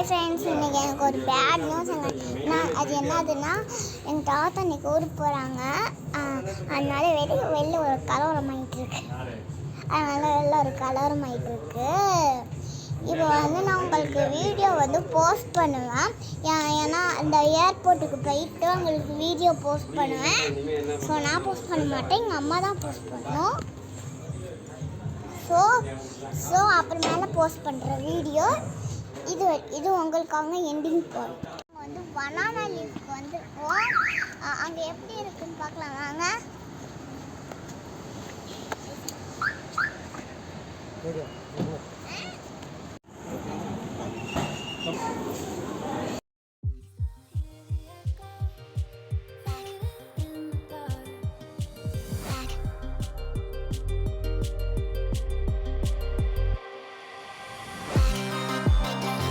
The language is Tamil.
ஹாய் ஃப்ரெண்ட்ஸ், இன்றைக்கி எனக்கு ஒரு பேட் நியூஸ். அது என்னதுன்னா, எங்கள் தாத்தா இன்றைக்கி ஊருக்கு போகிறாங்க. அதனால வெளில ஒரு கலவரம் ஆகிட்டுருக்கு. இப்போ நான் உங்களுக்கு வீடியோ போஸ்ட் பண்ணுவேன். ஏன்னா அந்த ஏர்போர்ட்டுக்கு போயிட்டு உங்களுக்கு வீடியோ போஸ்ட் பண்ணுவேன். ஸோ நான் போஸ்ட் பண்ண மாட்டேன், எங்கள் அம்மா தான் போஸ்ட் பண்ணணும். ஸோ அப்புறமேல போஸ்ட் பண்ணுற வீடியோ இது உங்களுக்காக எண்டிங் பாயிண்ட். பனானா லீஃப்க்கு வந்துருக்கோம். அங்கே எப்படி இருக்குன்னு பார்க்கலாம் வாங்க.